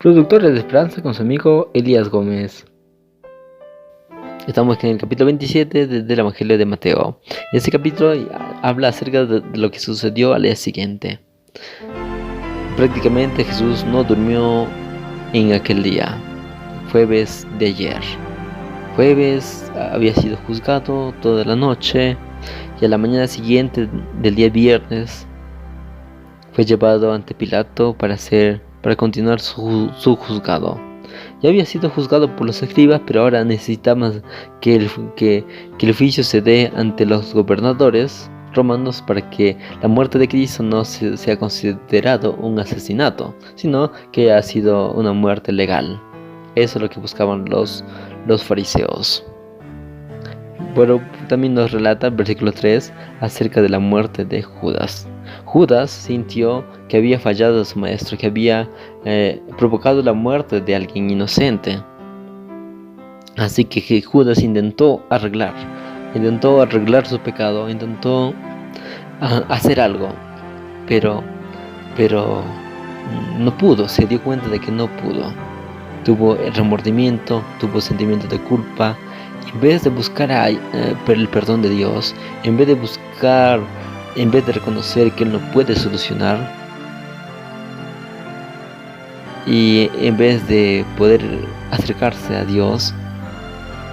Productores de Esperanza con su amigo Elías Gómez. Estamos en el capítulo 27 del Evangelio de Mateo. Este capítulo habla acerca de lo que sucedió al día siguiente. Prácticamente Jesús no durmió en aquel día, jueves de ayer. Jueves había sido juzgado toda la noche y a la mañana siguiente del día viernes fue llevado ante Pilato para continuar su juzgado. Ya había sido juzgado por los escribas, pero ahora necesitamos que el juicio se dé ante los gobernadores romanos para que la muerte de Cristo no sea considerado un asesinato, sino que ha sido una muerte legal. Eso es lo que buscaban los fariseos. Bueno, también nos relata el versículo 3 acerca de la muerte de Judas. Judas sintió que había fallado a su maestro, que había provocado la muerte de alguien inocente. Así que Judas intentó arreglar su pecado, intentó hacer algo, pero no pudo, se dio cuenta de que no pudo. Tuvo el remordimiento, tuvo sentimiento de culpa. En vez de buscar el perdón de Dios, en vez de reconocer que Él no puede solucionar, y en vez de poder acercarse a Dios,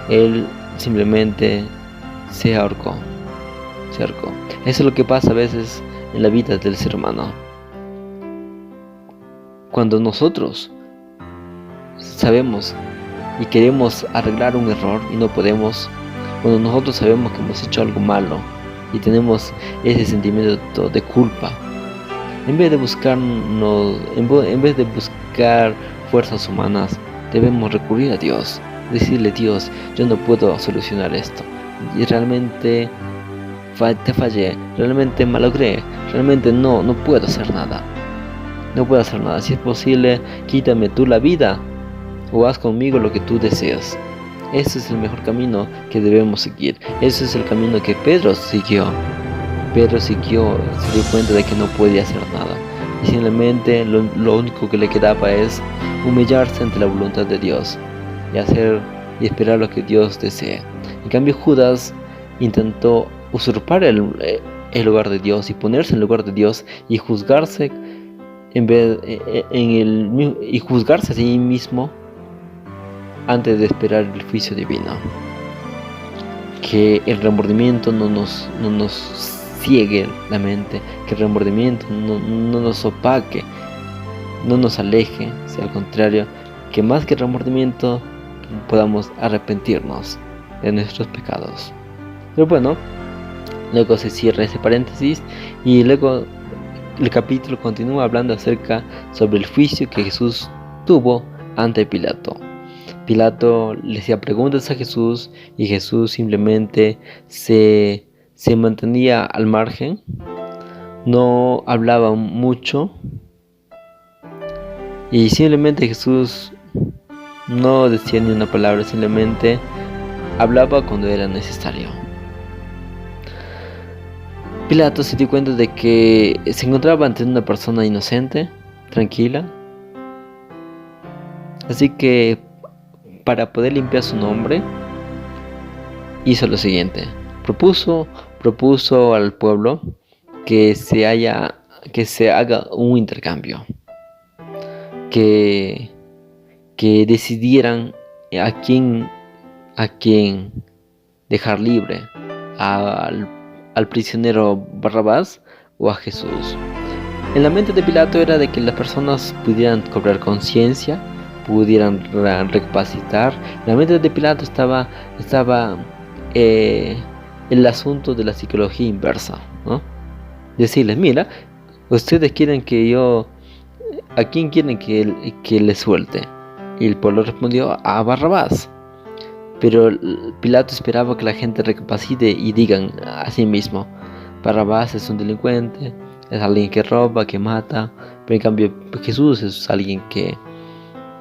Él simplemente se ahorcó. Eso es lo que pasa a veces en la vida del ser humano. Cuando nosotros sabemos y queremos arreglar un error y no podemos, cuando nosotros sabemos que hemos hecho algo malo y tenemos ese sentimiento de culpa, en vez de buscar fuerzas humanas, debemos recurrir a Dios, decirle: Dios, yo no puedo solucionar esto, y realmente te fallé, realmente malogré, realmente no puedo hacer nada. Si es posible, quítame tú la vida o haz conmigo lo que tú deseas. Ese es el mejor camino que debemos seguir. Ese es el camino que Pedro siguió. Se dio cuenta de que no podía hacer nada. Y simplemente lo único que le quedaba es humillarse ante la voluntad de Dios y esperar lo que Dios desee. En cambio, Judas intentó usurpar el lugar de Dios y ponerse en el lugar de Dios y juzgarse y juzgarse a sí mismo antes de esperar el juicio divino. Que el remordimiento no nos ciegue la mente, que el remordimiento no nos opaque, no nos aleje, si al contrario, que más que el remordimiento podamos arrepentirnos de nuestros pecados. Pero bueno, luego se cierra ese paréntesis y luego el capítulo continúa hablando acerca sobre el juicio que Jesús tuvo ante Pilato. Pilato le hacía preguntas a Jesús y Jesús simplemente se mantenía al margen, no hablaba mucho y simplemente Jesús no decía ni una palabra, simplemente hablaba cuando era necesario. Pilato se dio cuenta de que se encontraba ante una persona inocente, tranquila, así que para poder limpiar su nombre, hizo lo siguiente: propuso al pueblo que se haga un intercambio, que decidieran a quién dejar libre, al prisionero Barrabás o a Jesús. En la mente de Pilato era de que las personas pudieran cobrar conciencia, pudieran recapacitar. En la mente de Pilato estaba el asunto de la psicología inversa, ¿no? Decirles: mira, ustedes quieren ¿a quién quieren que le suelte? Y el pueblo respondió: a Barrabás. Pero Pilato esperaba que la gente recapacite y digan a sí mismo: Barrabás es un delincuente, es alguien que roba, que mata. Pero en cambio Jesús es alguien que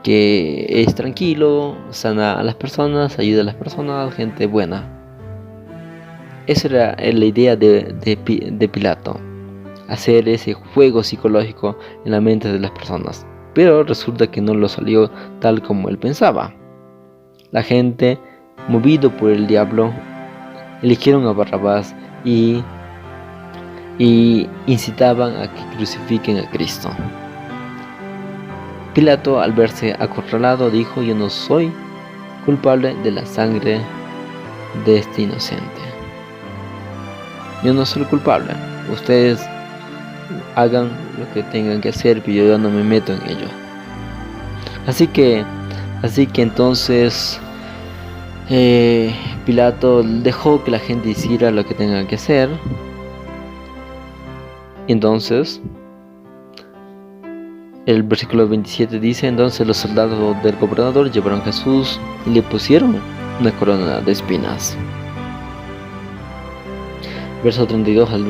es tranquilo, sana a las personas, ayuda a las personas, gente buena. Esa era la idea de Pilato: hacer ese juego psicológico en la mente de las personas. pero resulta que no lo salió tal como él pensaba. La gente, movido por el diablo, eligieron a Barrabás y incitaban a que crucifiquen a Cristo. Pilato, al verse acorralado, dijo: yo no soy culpable de la sangre de este inocente. Yo no soy culpable. Ustedes hagan lo que tengan que hacer, pero yo no me meto en ello. Así que entonces Pilato dejó que la gente hiciera lo que tengan que hacer. Entonces el versículo 27 dice: entonces los soldados del gobernador llevaron a Jesús y le pusieron una corona de espinas. Verso 32 al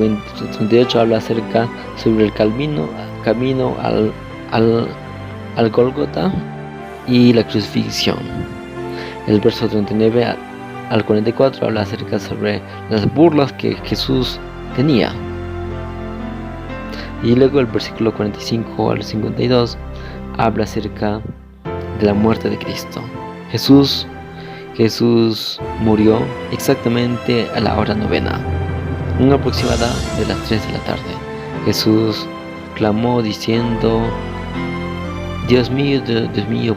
38 habla acerca sobre el camino al Gólgota y la crucifixión. El verso 39 al 44 habla acerca sobre las burlas que Jesús tenía. Y luego el versículo 45 al 52 habla acerca de la muerte de Cristo. Jesús murió exactamente a la hora novena, una aproximada de las 3 de la tarde. Jesús clamó diciendo: Dios mío,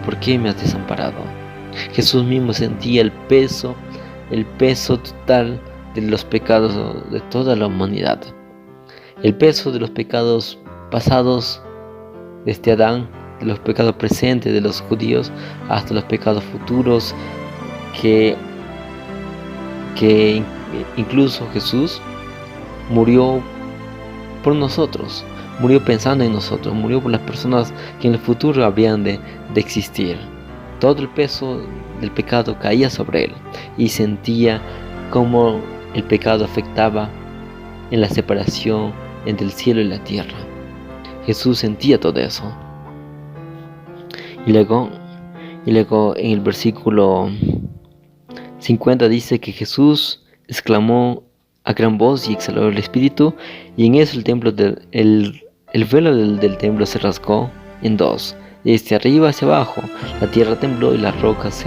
¿por qué me has desamparado? Jesús mismo sentía el peso total de los pecados de toda la humanidad. El peso de los pecados pasados desde Adán, de los pecados presentes de los judíos, hasta los pecados futuros, que incluso Jesús murió por nosotros, murió pensando en nosotros, murió por las personas que en el futuro habrían de existir. Todo el peso del pecado caía sobre él y sentía cómo el pecado afectaba en la separación entre el cielo y la tierra. Jesús sentía todo eso. Y luego en el versículo 50 dice que Jesús exclamó a gran voz y exhaló el espíritu, y en eso el velo del templo se rasgó en dos, desde arriba hacia abajo. La tierra tembló y las rocas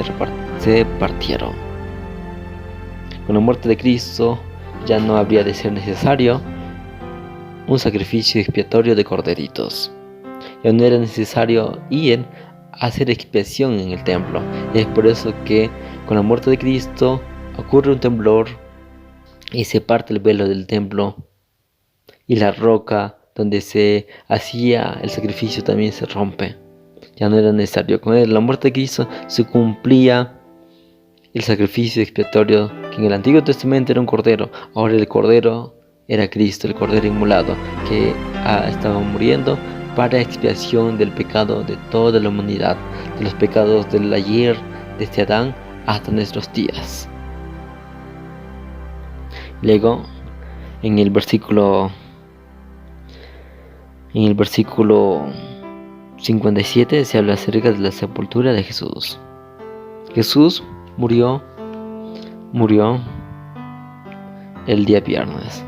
se partieron. Con la muerte de Cristo ya no habría de ser necesario un sacrificio expiatorio de corderitos. Ya no era necesario ir a hacer expiación en el templo. Y es por eso que con la muerte de Cristo ocurre un temblor y se parte el velo del templo, y la roca donde se hacía el sacrificio también se rompe. Ya no era necesario. Con la muerte de Cristo se cumplía el sacrificio expiatorio, que en el Antiguo Testamento era un cordero. Ahora el cordero era Cristo, el cordero inmolado, que estaba muriendo para expiación del pecado de toda la humanidad, de los pecados del ayer, desde Adán hasta nuestros días. Luego, en el versículo 57 se habla acerca de la sepultura de Jesús. Jesús murió el día viernes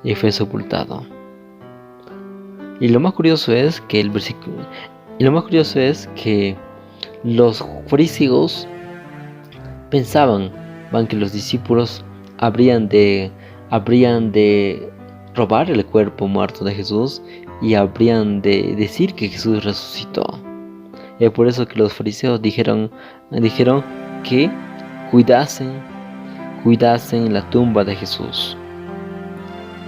y fue sepultado. Y lo más curioso es que los fariseos pensaban que los discípulos habrían de robar el cuerpo muerto de Jesús y habrían de decir que Jesús resucitó. Y es por eso que los fariseos dijeron que cuidasen la tumba de Jesús.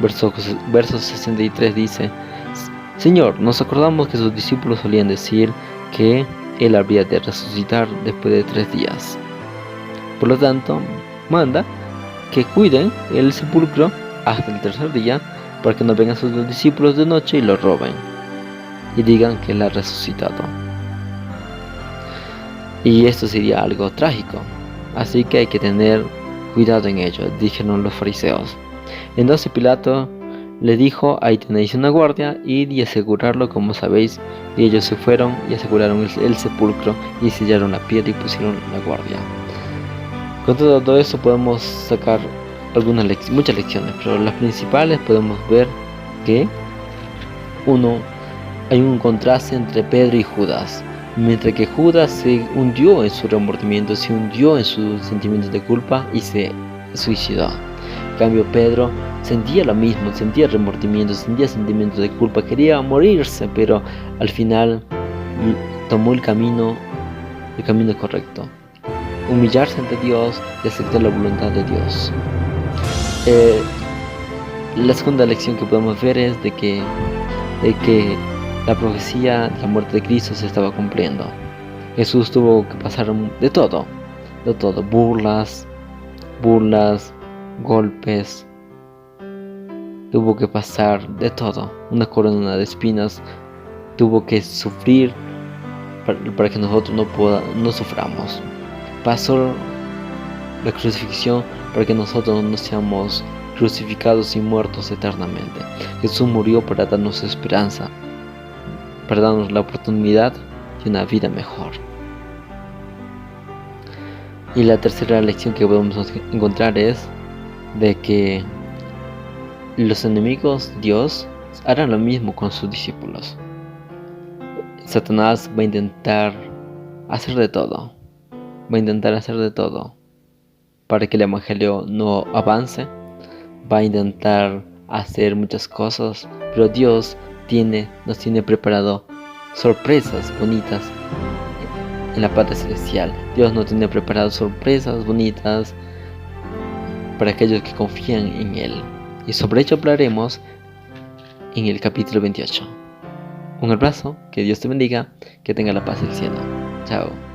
Verso 63 dice: Señor, nos acordamos que sus discípulos solían decir que Él habría de resucitar después de 3 días. Por lo tanto, manda que cuiden el sepulcro hasta el 3er día, para que no vengan sus discípulos de noche y lo roben y digan que Él ha resucitado. Y esto sería algo trágico, así que hay que tener cuidado en ello, dijeron los fariseos. Entonces Pilato le dijo: ahí tenéis una guardia, id y asegurarlo como sabéis. Y ellos se fueron y aseguraron el sepulcro y sellaron la piedra y pusieron la guardia. Con todo esto podemos sacar muchas lecciones, pero las principales podemos ver que hay un contraste entre Pedro y Judas. Mientras que Judas se hundió en su remordimiento, se hundió en sus sentimientos de culpa y se suicidó. En cambio, Pedro sentía lo mismo, sentía remordimiento, sentía sentimientos de culpa, quería morirse, pero al final tomó el camino correcto. Humillarse ante Dios y aceptar la voluntad de Dios. La segunda lección que podemos ver es de que la profecía de la muerte de Cristo se estaba cumpliendo. Jesús tuvo que pasar de todo, burlas, golpes, tuvo que pasar de todo, una corona de espinas, tuvo que sufrir para que nosotros no suframos. Pasó la crucifixión para que nosotros no seamos crucificados y muertos eternamente. Jesús murió para darnos esperanza, para darnos la oportunidad de una vida mejor. Y la tercera lección que podemos encontrar es de que los enemigos de Dios harán lo mismo con sus discípulos. Satanás va a intentar hacer de todo. Para que el evangelio no avance. Va a intentar hacer muchas cosas, pero Dios nos tiene preparado sorpresas bonitas en la parte celestial. Dios nos tiene preparado sorpresas bonitas para aquellos que confían en Él. Y sobre ello hablaremos en el capítulo 28. Un abrazo, que Dios te bendiga, que tenga la paz del cielo. Chao.